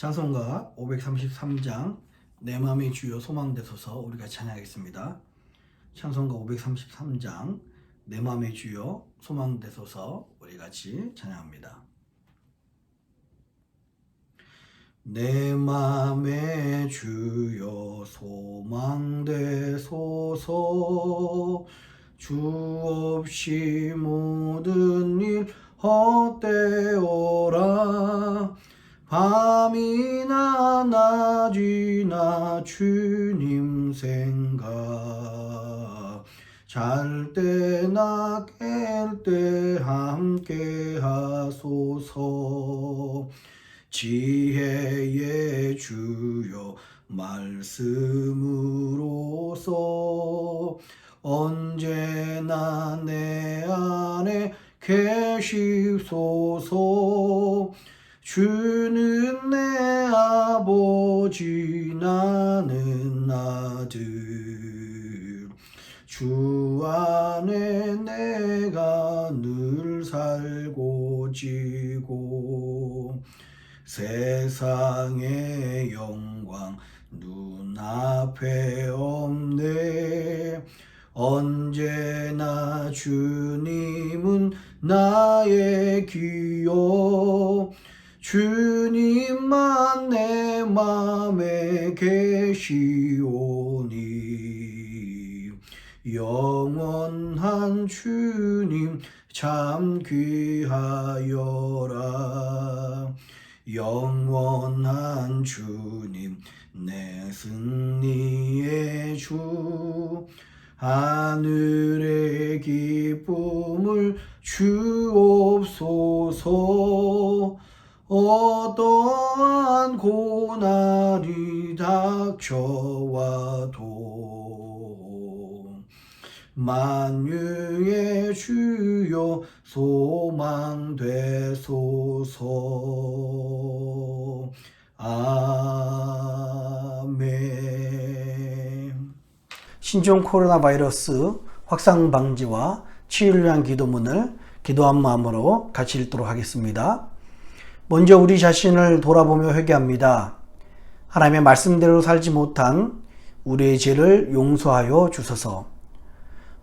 찬송가 533장 내 맘의 주여 소망되소서 우리가 찬양하겠습니다. 찬송가 533장 내 맘의 주여 소망되소서 우리 같이 찬양합니다. 내 맘의 주여 소망되소서 주 없이 모든 일 헛되어라 밤이나 낮이나 주님 생각 잘 때나 깰 때 함께 하소서 지혜의 주여 말씀으로서 언제나 내 안에 계시소서 주는 내 아버지 나는 아들 주 안에 내가 늘 살고 지고 세상의 영광 눈앞에 없네 언제나 주님은 나의 기여 주님만 내 맘에 계시오니 영원한 주님 참 귀하여라 영원한 주님 내 승리의 주 하늘의 기쁨을 주옵소서 어떠한 고난이 닥쳐와도 만유의 주여 소망되소서 아멘. 신종 코로나 바이러스 확산 방지와 치유를 위한 기도문을 기도한 마음으로 같이 읽도록 하겠습니다. 먼저 우리 자신을 돌아보며 회개합니다. 하나님의 말씀대로 살지 못한 우리의 죄를 용서하여 주소서.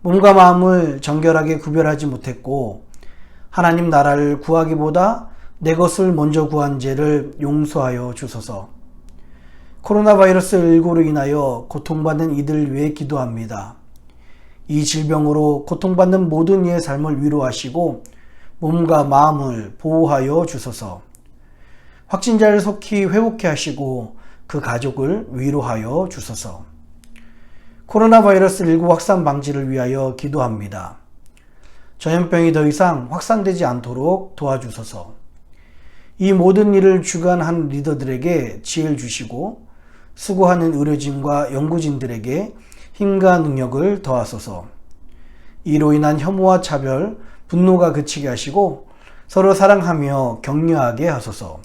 몸과 마음을 정결하게 구별하지 못했고 하나님 나라를 구하기보다 내 것을 먼저 구한 죄를 용서하여 주소서. 코로나 바이러스 19로 인하여 고통받는 이들 위해 기도합니다. 이 질병으로 고통받는 모든 이의 삶을 위로하시고 몸과 마음을 보호하여 주소서. 확진자를 속히 회복케 하시고 그 가족을 위로하여 주소서. 코로나 바이러스 19 확산 방지를 위하여 기도합니다. 전염병이 더 이상 확산되지 않도록 도와주소서. 이 모든 일을 주관한 리더들에게 지혜를 주시고 수고하는 의료진과 연구진들에게 힘과 능력을 더하소서. 이로 인한 혐오와 차별, 분노가 그치게 하시고 서로 사랑하며 격려하게 하소서.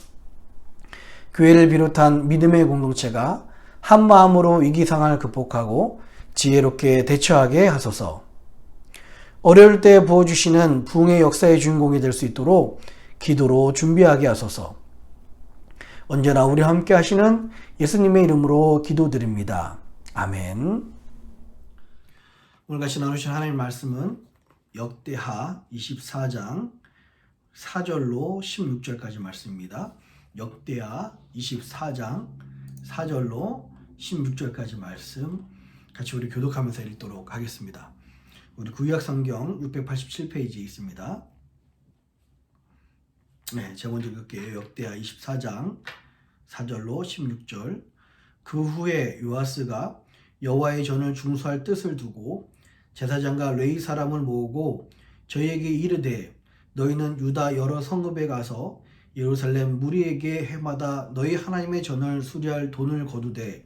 교회를 비롯한 믿음의 공동체가 한 마음으로 위기 상황을 극복하고 지혜롭게 대처하게 하소서. 어려울 때 부어주시는 부흥의 역사의 주인공이 될 수 있도록 기도로 준비하게 하소서. 언제나 우리와 함께 하시는 예수님의 이름으로 기도드립니다. 아멘. 오늘 같이 나누신 하나님의 말씀은 역대하 24장 4절로 16절까지 말씀입니다. 역대하 24장 4절로 16절까지 말씀 같이 우리 교독하면서 읽도록 하겠습니다. 우리 구약 성경 687페이지에 있습니다. 네, 제가 먼저 읽을게요. 역대하 24장 4절로 16절. 그 후에 요아스가 여호와의 전을 중수할 뜻을 두고 제사장과 레위 사람을 모으고 저희에게 이르되 너희는 유다 여러 성읍에 가서 예루살렘 무리에게 해마다 너희 하나님의 전을 수리할 돈을 거두되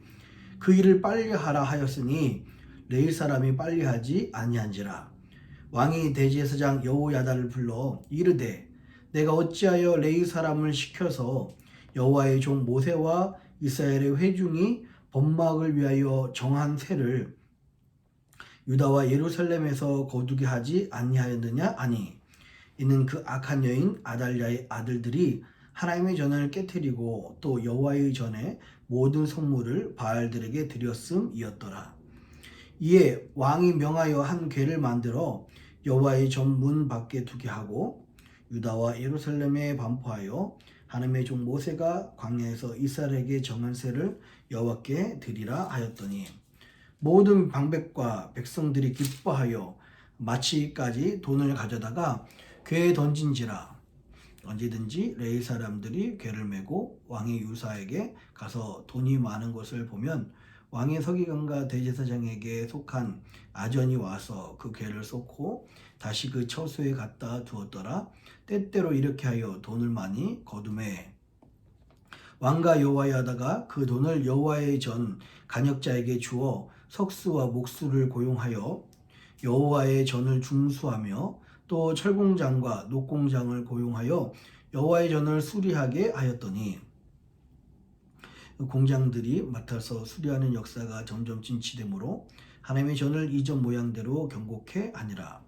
그 일을 빨리 하라 하였으니 레위 사람이 빨리 하지 아니한지라. 왕이 대제사장 여호야다를 불러 이르되 내가 어찌하여 레위 사람을 시켜서 여호와의 종 모세와 이스라엘의 회중이 번막을 위하여 정한 세를 유다와 예루살렘에서 거두게 하지 아니하였느냐? 아니 이는 그 악한 여인 아달랴의 아들들이 하나님의 전을 깨뜨리고 또 여호와의 전에 모든 성물을 바알들에게 드렸음이었더라. 이에 왕이 명하여 한 궤를 만들어 여호와의 전 문 밖에 두게 하고 유다와 예루살렘에 반포하여 하나님의 종 모세가 광야에서 이스라엘에게 정한 세를 여호와께 드리라 하였더니 모든 방백과 백성들이 기뻐하여 마치까지 돈을 가져다가 궤에 던진지라. 언제든지 레위 사람들이 궤를 메고 왕의 유사에게 가서 돈이 많은 것을 보면 왕의 서기관과 대제사장에게 속한 아전이 와서 그 궤를 쏟고 다시 그 처소에 갖다 두었더라. 때때로 이렇게 하여 돈을 많이 거두매 왕과 여호와의 하다가 그 돈을 여호와의 전 간역자에게 주어 석수와 목수를 고용하여 여호와의 전을 중수하며 또 철공장과 녹공장을 고용하여 여호와의 전을 수리하게 하였더니 공장들이 맡아서 수리하는 역사가 점점 진치되므로 하나님의 전을 이전 모양대로 경곡해 하니라.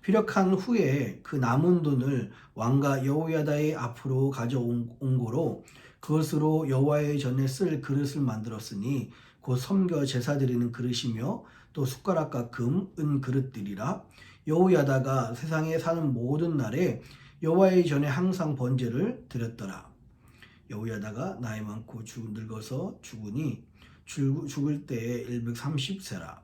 피력한 후에 그 남은 돈을 왕과 여호야다의 앞으로 가져온 고로 그것으로 여호와의 전에 쓸 그릇을 만들었으니 곧 섬겨 제사 드리는 그릇이며 또 숟가락과 금, 은 그릇들이라. 여호야다가 세상에 사는 모든 날에 여호와의 전에 항상 번제를 드렸더라. 여호야다가 나이 많고 늙어서 죽으니 죽을 때에 130세라.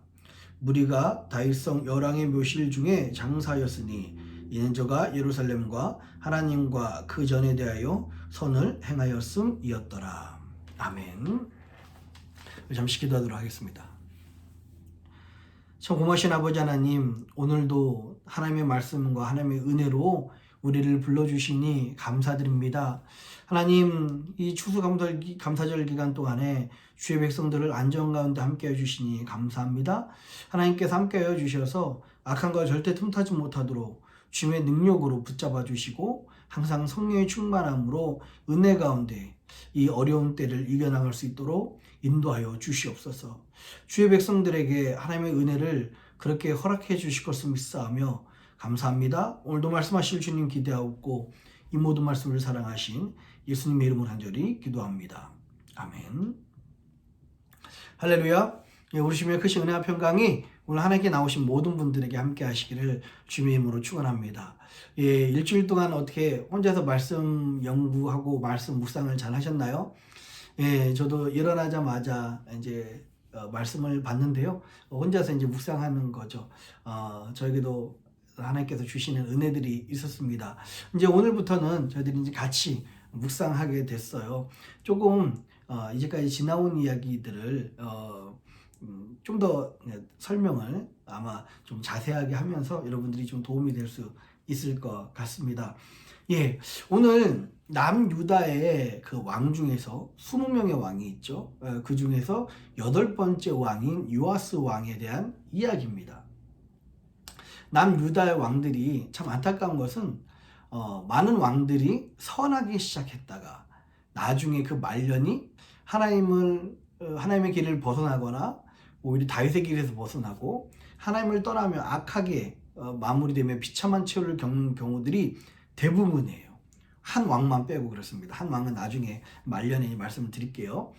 무리가 다윗성 열왕의 묘실 중에 장사였으니 이는 저가 예루살렘과 하나님과 그 전에 대하여 선을 행하였음이었더라. 아멘. 잠시 기도하도록 하겠습니다. 참 고마우신 아버지 하나님, 오늘도 하나님의 말씀과 하나님의 은혜로 우리를 불러주시니 감사드립니다. 하나님, 이 추수감사절 기간 동안에 주의 백성들을 안전 가운데 함께해 주시니 감사합니다. 하나님께서 함께하여 주셔서 악한 것 절대 틈타지 못하도록 주님의 능력으로 붙잡아 주시고 항상 성령의 충만함으로 은혜 가운데 이 어려운 때를 이겨나갈 수 있도록 인도하여 주시옵소서. 주의 백성들에게 하나님의 은혜를 그렇게 허락해 주실 것을 믿사하며 감사합니다. 오늘도 말씀하실 주님 기대하고 이 모든 말씀을 사랑하신 예수님의 이름으로 간절히 기도합니다. 아멘. 할렐루야. 우리 주님의 크신 은혜와 평강이 오늘 하나님께 나오신 모든 분들에게 함께 하시기를 주님의 이름으로 축원합니다. 일주일 동안 어떻게 혼자서 말씀 연구하고 말씀 묵상을 잘 하셨나요? 저도 일어나자마자 이제 말씀을 봤는데요. 혼자서 이제 묵상하는 거죠. 저에게도 하나님께서 주시는 은혜들이 있었습니다. 이제 오늘부터는 저희들이 이제 같이 묵상하게 됐어요. 조금 이제까지 지나온 이야기들을 좀 더 설명을 아마 좀 자세하게 하면서 여러분들이 좀 도움이 될 수 있을 것 같습니다. 오늘 남유다의 그 왕 중에서 20명의 왕이 있죠. 그 중에서 8번째 왕인 요아스 왕에 대한 이야기입니다. 남유다의 왕들이 참 안타까운 것은 많은 왕들이 선하기 시작했다가 나중에 그 말년이 하나님의 길을 벗어나거나 오히려 다윗의 길에서 벗어나고 하나님을 떠나며 악하게 마무리되며 비참한 최후를 겪는 경우들이 대부분이에요. 한 왕만 빼고 그렇습니다. 한 왕은 나중에 말년에 말씀을 드릴게요.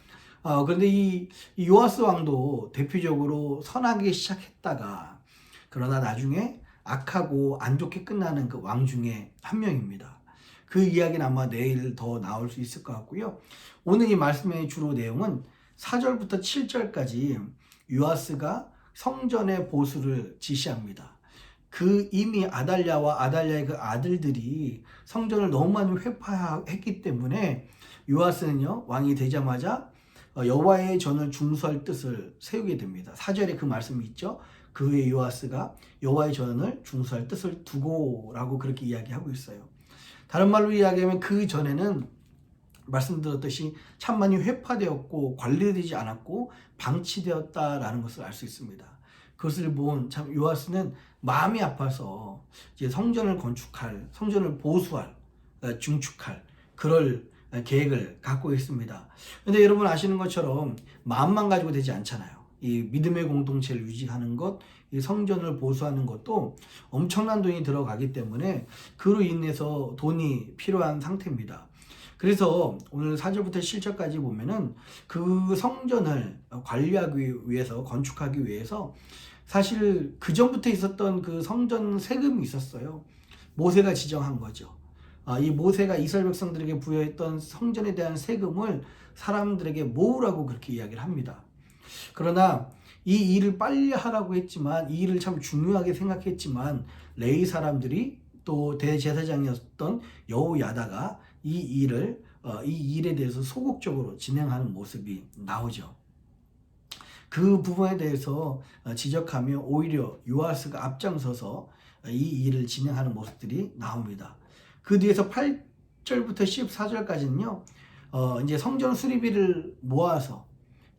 그런데 이 요아스 왕도 대표적으로 선하게 시작했다가 그러나 나중에 악하고 안 좋게 끝나는 그 왕 중에 한 명입니다. 그 이야기는 아마 내일 더 나올 수 있을 것 같고요. 오늘 이 말씀의 주로 내용은 4절부터 7절까지 요아스가 성전의 보수를 지시합니다. 이미 아달랴와 아달랴의 그 아들들이 성전을 너무 많이 회파했기 때문에 요아스는요, 왕이 되자마자 여호와의 전을 중수할 뜻을 세우게 됩니다. 4절에 그 말씀이 있죠. 그 후에 요아스가 여호와의 전을 중수할 뜻을 두고라고 그렇게 이야기하고 있어요. 다른 말로 이야기하면 그 전에는 말씀드렸듯이 참 많이 회파되었고 관리되지 않았고 방치되었다라는 것을 알 수 있습니다. 그것을 본 참 요아스는 마음이 아파서 이제 성전을 건축할, 성전을 보수할, 중축할 그럴 계획을 갖고 있습니다. 그런데 여러분 아시는 것처럼 마음만 가지고 되지 않잖아요. 이 믿음의 공동체를 유지하는 것, 이 성전을 보수하는 것도 엄청난 돈이 들어가기 때문에 그로 인해서 돈이 필요한 상태입니다. 그래서 오늘 4절부터 7절까지 보면은 그 성전을 관리하기 위해서, 건축하기 위해서 사실 그 전부터 있었던 그 성전 세금이 있었어요. 모세가 지정한 거죠. 이 모세가 이스라엘 백성들에게 부여했던 성전에 대한 세금을 사람들에게 모으라고 그렇게 이야기를 합니다. 그러나 이 일을 빨리 하라고 했지만, 이 일을 참 중요하게 생각했지만, 레위 사람들이 또 대제사장이었던 여호야다가 이 일에 대해서 소극적으로 진행하는 모습이 나오죠. 그 부분에 대해서 지적하며 오히려 요아스가 앞장서서 이 일을 진행하는 모습들이 나옵니다. 그 뒤에서 8절부터 14절까지는요, 이제 성전 수리비를 모아서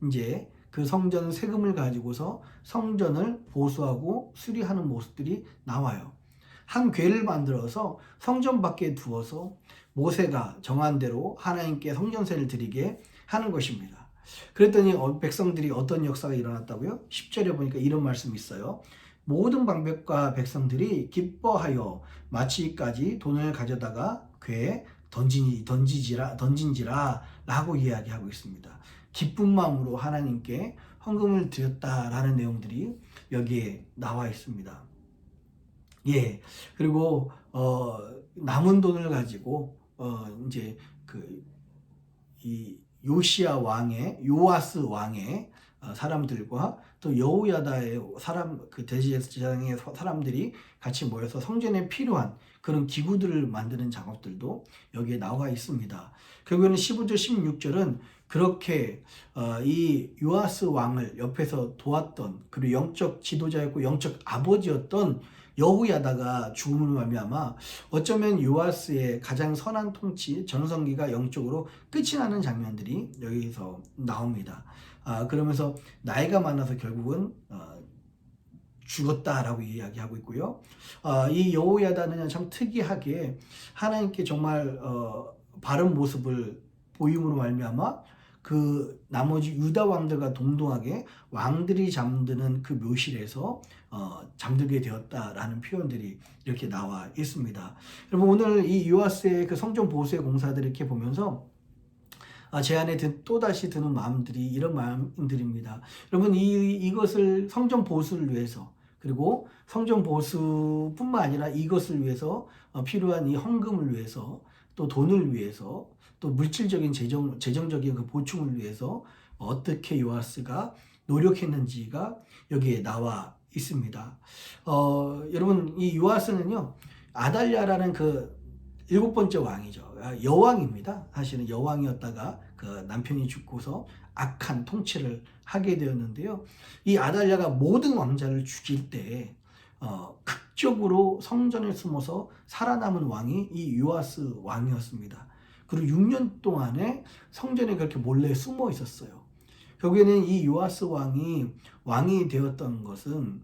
이제 그 성전 세금을 가지고서 성전을 보수하고 수리하는 모습들이 나와요. 한 궤를 만들어서 성전 밖에 두어서 모세가 정한 대로 하나님께 성전세를 드리게 하는 것입니다. 그랬더니 백성들이 어떤 역사가 일어났다고요? 10절에 보니까 이런 말씀이 있어요. 모든 방백과 백성들이 기뻐하여 마치기까지 돈을 가져다가 궤에 던진지라 라고 이야기하고 있습니다. 기쁜 마음으로 하나님께 헌금을 드렸다라는 내용들이 여기에 나와 있습니다. 예, 그리고 남은 돈을 가지고 이제 이 요아스 왕의 사람들과 또 여호야다의 그 대제사장의 사람들이 같이 모여서 성전에 필요한 그런 기구들을 만드는 작업들도 여기에 나와 있습니다. 결국에는 15절, 16절은 그렇게 이 요아스 왕을 옆에서 도왔던, 그리고 영적 지도자였고 영적 아버지였던 여호야다가 죽음으로 말미암아 어쩌면 요아스의 가장 선한 통치, 전성기가 영적으로 끝이 나는 장면들이 여기서 나옵니다. 그러면서 나이가 많아서 결국은 죽었다라고 이야기하고 있고요. 이 여호야다는 참 특이하게 하나님께 정말 바른 모습을 보임으로 말미암아 그 나머지 유다 왕들과 동등하게 왕들이 잠드는 그 묘실에서 잠들게 되었다라는 표현들이 이렇게 나와 있습니다. 여러분, 오늘 이 요아스의 그 성전 보수의 공사들을 이렇게 보면서 제 안에 또다시 드는 마음들이 이런 마음들입니다. 여러분, 이것을 성전 보수를 위해서, 그리고 성전 보수뿐만 아니라 이것을 위해서 필요한 이 헌금을 위해서, 또 돈을 위해서, 또 물질적인 재정적인 그 보충을 위해서 어떻게 요아스가 노력했는지가 여기에 나와 있습니다. 여러분, 이 요아스는요, 아달랴라는 그 7번째 왕이죠. 여왕입니다. 사실은 여왕이었다가 그 남편이 죽고서 악한 통치를 하게 되었는데요. 이 아달랴가 모든 왕자를 죽일 때 극적으로 성전에 숨어서 살아남은 왕이 이 요아스 왕이었습니다. 그리고 6년 동안에 성전에 그렇게 몰래 숨어 있었어요. 결국에는 이 요아스 왕이 되었던 것은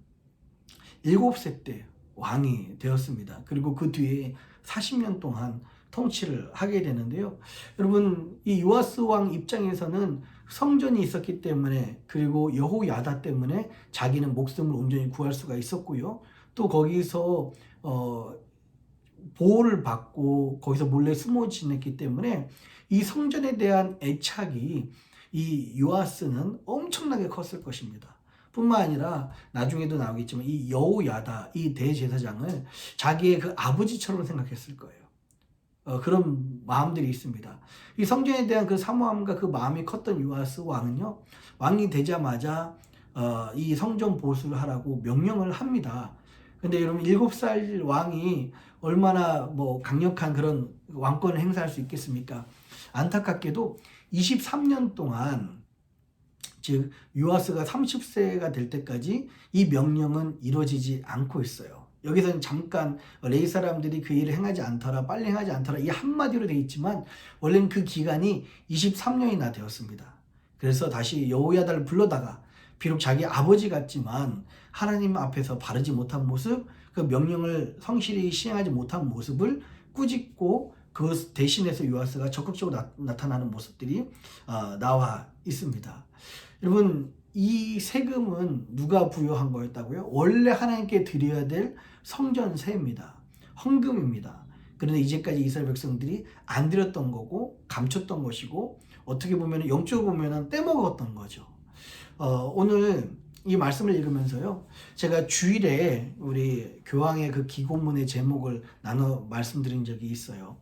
7세 때 왕이 되었습니다. 그리고 그 뒤에 40년 동안 통치를 하게 되는데요. 여러분, 이 요아스 왕 입장에서는 성전이 있었기 때문에, 그리고 여호야다 때문에 자기는 목숨을 온전히 구할 수가 있었고요. 또 거기서 보호를 받고 거기서 몰래 숨어 지냈기 때문에 이 성전에 대한 애착이 이 요아스는 엄청나게 컸을 것입니다. 뿐만 아니라 나중에도 나오겠지만 이 여호야다, 이 대제사장을 자기의 그 아버지처럼 생각했을 거예요. 그런 마음들이 있습니다. 이 성전에 대한 그 사모함과 그 마음이 컸던 요아스 왕은요, 왕이 되자마자 이 성전 보수를 하라고 명령을 합니다. 근데 여러분, 7살 왕이 얼마나 강력한 그런 왕권을 행사할 수 있겠습니까? 안타깝게도 23년 동안, 즉 요아스가 30세가 될 때까지 이 명령은 이루어지지 않고 있어요. 여기서는 잠깐 레위 사람들이 그 일을 행하지 않더라, 빨리 행하지 않더라, 이 한마디로 되어 있지만 원래는 그 기간이 23년이나 되었습니다. 그래서 다시 여호야다를 불러다가 비록 자기 아버지 같지만 하나님 앞에서 바르지 못한 모습, 그 명령을 성실히 시행하지 못한 모습을 꾸짖고 그 대신해서 요아스가 적극적으로 나타나는 모습들이 나와 있습니다. 여러분, 이 세금은 누가 부여한 거였다고요? 원래 하나님께 드려야 될 성전세입니다. 헌금입니다. 그런데 이제까지 이스라엘 백성들이 안 드렸던 거고 감췄던 것이고 어떻게 보면 영적으로 보면 떼먹었던 거죠. 오늘 이 말씀을 읽으면서요, 제가 주일에 우리 교황의 그 기고문의 제목을 나눠 말씀드린 적이 있어요.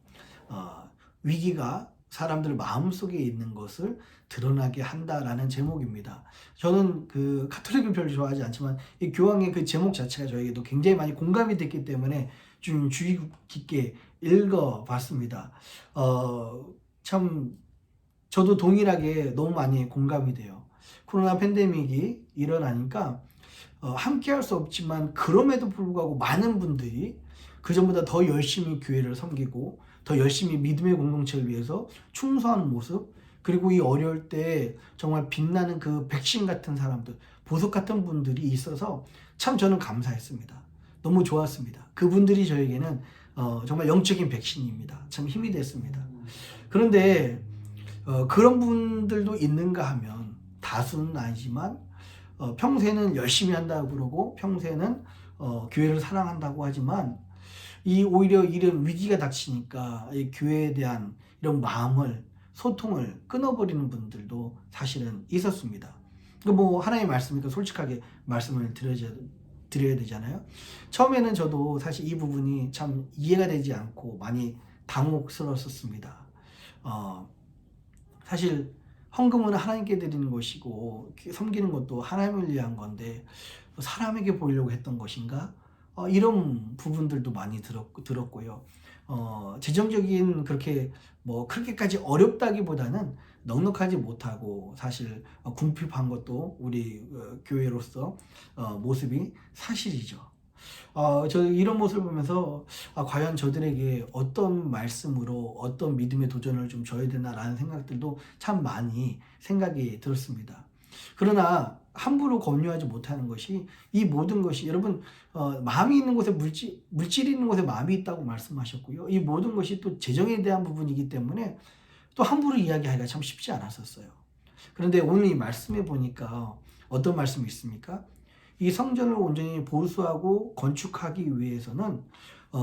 위기가 사람들 마음속에 있는 것을 드러나게 한다라는 제목입니다. 저는 그 카톨릭을 별로 좋아하지 않지만 이 교황의 그 제목 자체가 저에게도 굉장히 많이 공감이 됐기 때문에 좀 주의 깊게 읽어봤습니다. 참 저도 동일하게 너무 많이 공감이 돼요. 코로나 팬데믹이 일어나니까 함께 할 수 없지만 그럼에도 불구하고 많은 분들이 그전보다 더 열심히 교회를 섬기고 더 열심히 믿음의 공동체를 위해서 충성하는 모습, 그리고 이 어려울 때 정말 빛나는 그 백신 같은 사람들, 보석 같은 분들이 있어서 참 저는 감사했습니다. 너무 좋았습니다. 그분들이 저에게는 정말 영적인 백신입니다. 참 힘이 됐습니다. 그런데 그런 분들도 있는가 하면 다수는 아니지만 평소에는 열심히 한다고 그러고 평소에는 교회를 사랑한다고 하지만 오히려 이런 위기가 닥치니까 이 교회에 대한 이런 마음을 소통을 끊어버리는 분들도 사실은 있었습니다. 뭐 하나님의 말씀이니까 솔직하게 말씀을 드려야 되잖아요. 처음에는 저도 사실 이 부분이 참 이해가 되지 않고 많이 당혹스러웠습니다. 사실 헌금은 하나님께 드리는 것이고 섬기는 것도 하나님을 위한 건데 사람에게 보이려고 했던 것인가? 이런 부분들도 많이 들었고요. 재정적인 그렇게 뭐 그렇게까지 어렵다기보다는 넉넉하지 못하고 사실 궁핍한 것도 우리 교회로서 모습이 사실이죠. 저 이런 모습을 보면서 과연 저들에게 어떤 말씀으로 어떤 믿음의 도전을 좀 줘야 되나라는 생각들도 참 많이 생각이 들었습니다. 그러나 함부로 권유하지 못하는 것이 이 모든 것이 여러분 마음이 있는 곳에 물질이 있는 곳에 마음이 있다고 말씀하셨고요. 이 모든 것이 또 재정에 대한 부분이기 때문에 또 함부로 이야기하기가 참 쉽지 않았었어요. 그런데 오늘 이 말씀에 보니까 어떤 말씀이 있습니까? 이 성전을 온전히 보수하고 건축하기 위해서는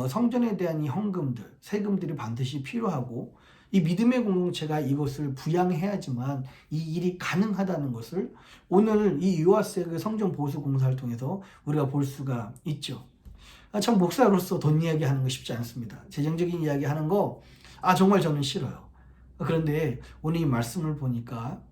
성전에 대한 이 헌금들, 세금들이 반드시 필요하고 이 믿음의 공동체가 이것을 부양해야지만 이 일이 가능하다는 것을 오늘 이 요아스의 그 성전 보수 공사를 통해서 우리가 볼 수가 있죠. 참 목사로서 돈 이야기 하는 거 쉽지 않습니다. 재정적인 이야기 하는 거 정말 저는 싫어요. 그런데 오늘 이 말씀을 보니까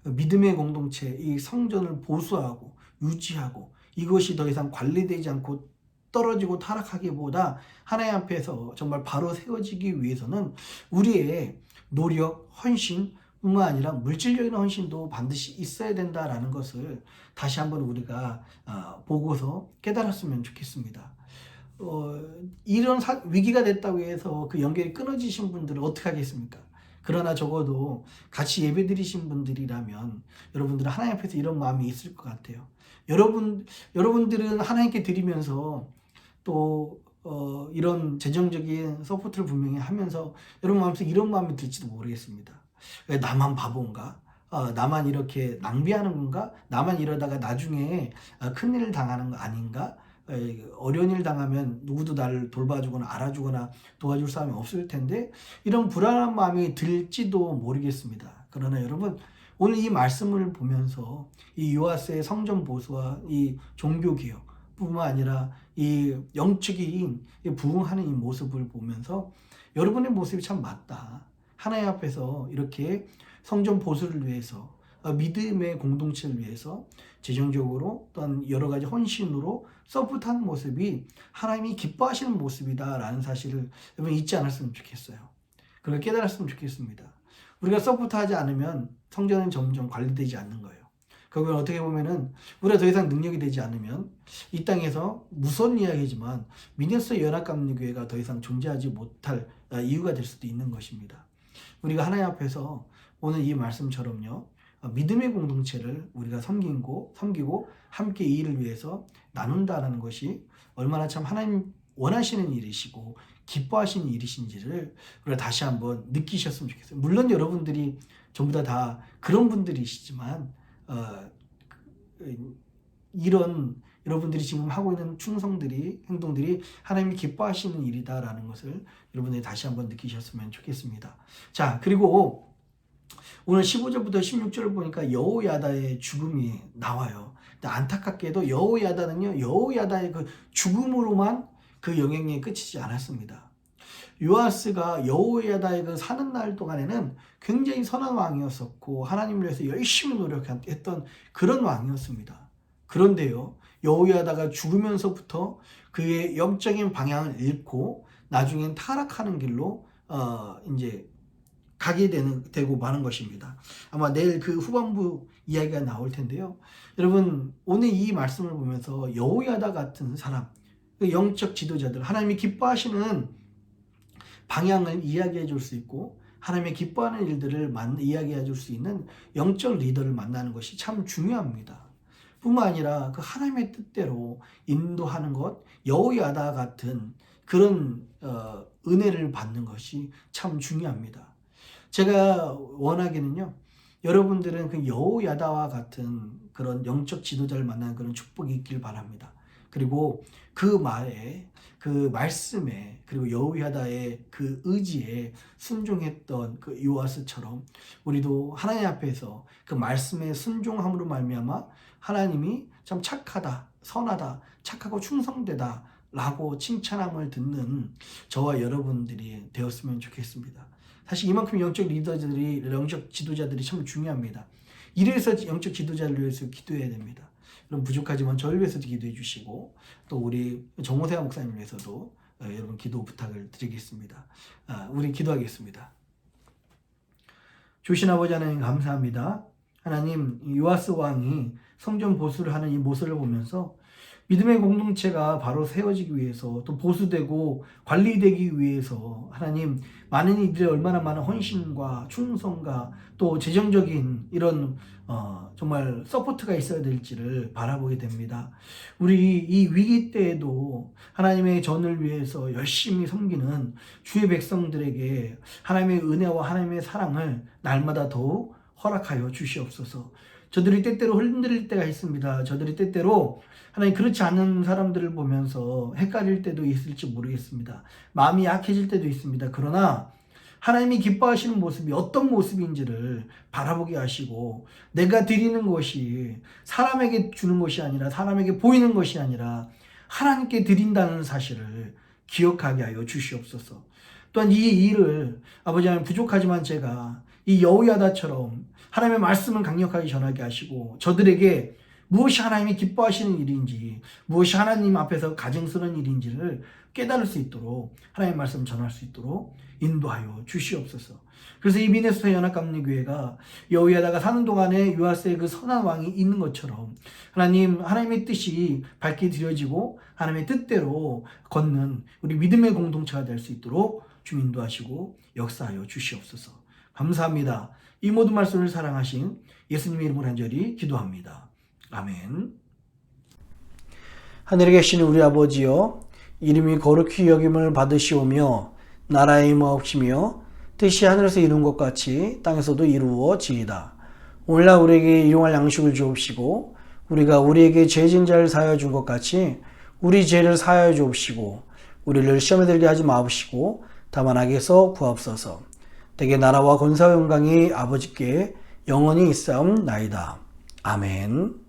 믿음의 공동체, 이 성전을 보수하고 유지하고 이것이 더 이상 관리되지 않고 떨어지고 타락하기보다 하나님 앞에서 정말 바로 세워지기 위해서는 우리의 노력, 헌신 뿐만 아니라 물질적인 헌신도 반드시 있어야 된다라는 것을 다시 한번 우리가 보고서 깨달았으면 좋겠습니다. 이런 위기가 됐다고 해서 그 연결이 끊어지신 분들은 어떻게 하겠습니까? 그러나 적어도 같이 예배드리신 분들이라면 여러분들은 하나님 앞에서 이런 마음이 있을 것 같아요. 여러분들은 하나님께 드리면서 또 이런 재정적인 서포트를 분명히 하면서 여러분 마음속에 이런 마음이 들지도 모르겠습니다. 왜 나만 바본가? 나만 이렇게 낭비하는 건가? 나만 이러다가 나중에 큰일을 당하는 거 아닌가? 어려운 일 당하면 누구도 나를 돌봐주거나 알아주거나 도와줄 사람이 없을 텐데 이런 불안한 마음이 들지도 모르겠습니다. 그러나 여러분 오늘 이 말씀을 보면서 이 요아스의 성전 보수와 이 종교개혁 뿐만 아니라 이 영적인 부흥하는 이 모습을 보면서 여러분의 모습이 참 맞다. 하나님 앞에서 이렇게 성전 보수를 위해서 믿음의 공동체를 위해서 재정적으로 또한 여러 가지 헌신으로 서포트하는 모습이 하나님이 기뻐하시는 모습이다라는 사실을 여러분 잊지 않았으면 좋겠어요. 그걸 깨달았으면 좋겠습니다. 우리가 서포트하지 않으면 성전은 점점 관리되지 않는 거예요. 그건 어떻게 보면은 우리가 더 이상 능력이 되지 않으면 이 땅에서 무서운 이야기지만 미네소타 연합감리교회가 더 이상 존재하지 못할 이유가 될 수도 있는 것입니다. 우리가 하나님 앞에서 오늘 이 말씀처럼요. 믿음의 공동체를 우리가 섬기고 함께 이 일을 위해서 나눈다라는 것이 얼마나 참 하나님 원하시는 일이시고 기뻐하시는 일이신지를 우리가 다시 한번 느끼셨으면 좋겠어요. 물론 여러분들이 전부 다 그런 분들이시지만 이런 여러분들이 지금 하고 있는 행동들이 하나님이 기뻐하시는 일이다라는 것을 여러분들이 다시 한번 느끼셨으면 좋겠습니다. 자, 그리고 오늘 15절부터 16절을 보니까 여호야다의 죽음이 나와요. 근데 안타깝게도 여호야다는요, 여호야다의 그 죽음으로만 그 영향력이 끝이지 않았습니다. 요아스가 여호야다의 그 사는 날 동안에는 굉장히 선한 왕이었었고 하나님을 위해서 열심히 노력했던 그런 왕이었습니다. 그런데요, 여호야다가 죽으면서부터 그의 영적인 방향을 잃고 나중엔 타락하는 길로 이제 가게 되고 마는 것입니다. 아마 내일 그 후반부 이야기가 나올 텐데요. 여러분, 오늘 이 말씀을 보면서 여호야다 같은 사람, 그 영적 지도자들, 하나님이 기뻐하시는 방향을 이야기해 줄 수 있고 하나님의 기뻐하는 일들을 이야기해 줄 수 있는 영적 리더를 만나는 것이 참 중요합니다. 뿐만 아니라 그 하나님의 뜻대로 인도하는 것, 여호야다 같은 그런 은혜를 받는 것이 참 중요합니다. 제가 원하기는요, 여러분들은 그 여호야다와 같은 그런 영적 지도자를 만나는 그런 축복이 있길 바랍니다. 그리고 그 말에, 그 말씀에, 그리고 여호야다의 그 의지에 순종했던 그 요아스처럼 우리도 하나님 앞에서 그 말씀에 순종함으로 말미암아 하나님이 참 착하다, 선하다, 착하고 충성되다 라고 칭찬함을 듣는 저와 여러분들이 되었으면 좋겠습니다. 사실 이만큼 영적 리더들이, 영적 지도자들이 참 중요합니다. 이래서 영적 지도자를 위해서 기도해야 됩니다. 여러분 부족하지만 저를 위해서도 기도해 주시고 또 우리 정호세아 목사님 위해서도 여러분 기도 부탁을 드리겠습니다. 우리 기도하겠습니다. 주신 아버지 하나님 감사합니다. 하나님, 요아스 왕이 성전 보수를 하는 이 모습을 보면서 믿음의 공동체가 바로 세워지기 위해서 또 보수되고 관리되기 위해서 하나님 많은 이들의 얼마나 많은 헌신과 충성과 또 재정적인 이런 정말 서포트가 있어야 될지를 바라보게 됩니다. 우리 이 위기 때에도 하나님의 전을 위해서 열심히 섬기는 주의 백성들에게 하나님의 은혜와 하나님의 사랑을 날마다 더욱 허락하여 주시옵소서. 저들이 때때로 흔들릴 때가 있습니다. 저들이 때때로 하나님 그렇지 않은 사람들을 보면서 헷갈릴 때도 있을지 모르겠습니다. 마음이 약해질 때도 있습니다. 그러나 하나님이 기뻐하시는 모습이 어떤 모습인지를 바라보게 하시고 내가 드리는 것이 사람에게 주는 것이 아니라 사람에게 보이는 것이 아니라 하나님께 드린다는 사실을 기억하게 하여 주시옵소서. 또한 이 일을 아버지 하나님 부족하지만 제가 이 여호야다처럼 하나님의 말씀을 강력하게 전하게 하시고 저들에게 무엇이 하나님이 기뻐하시는 일인지 무엇이 하나님 앞에서 가증스러운 일인지를 깨달을 수 있도록 하나님의 말씀 전할 수 있도록 인도하여 주시옵소서. 그래서 이 미네소타 연합감리교회가 여호야다가 사는 동안에 요아스의 그 선한 왕이 있는 것처럼 하나님의 뜻이 밝게 드려지고 하나님의 뜻대로 걷는 우리 믿음의 공동체가 될 수 있도록 주 인도하시고 역사하여 주시옵소서. 감사합니다. 이 모든 말씀을 사랑하신 예수님의 이름으로 간절히 기도합니다. 아멘. 하늘에 계시는 우리 아버지여, 이름이 거룩히 여김을 받으시오며 나라의 임하옵시며 뜻이 하늘에서 이룬 것 같이 땅에서도 이루어지이다. 오늘날 우리에게 일용할 양식을 주옵시고 우리가 우리에게 죄진 자를 사하여 준 것 같이 우리 죄를 사하여 주옵시고 우리를 시험에 들게 하지 마옵시고 다만 악에서 구하옵소서. 대개 나라와 권세와 영광이 아버지께 영원히 있사옵나이다. 아멘.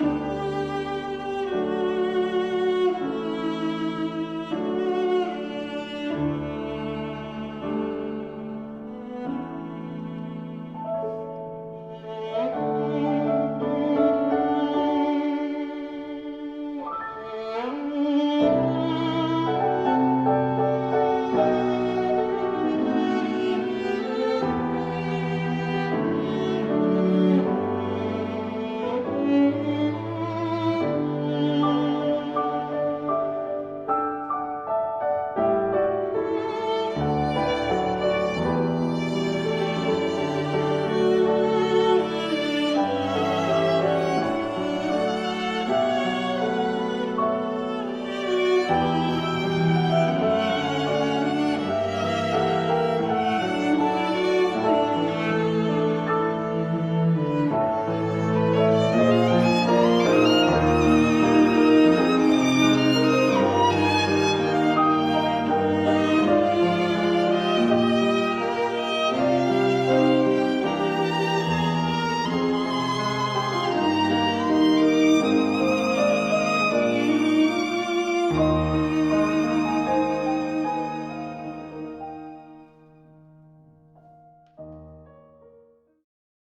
아멘.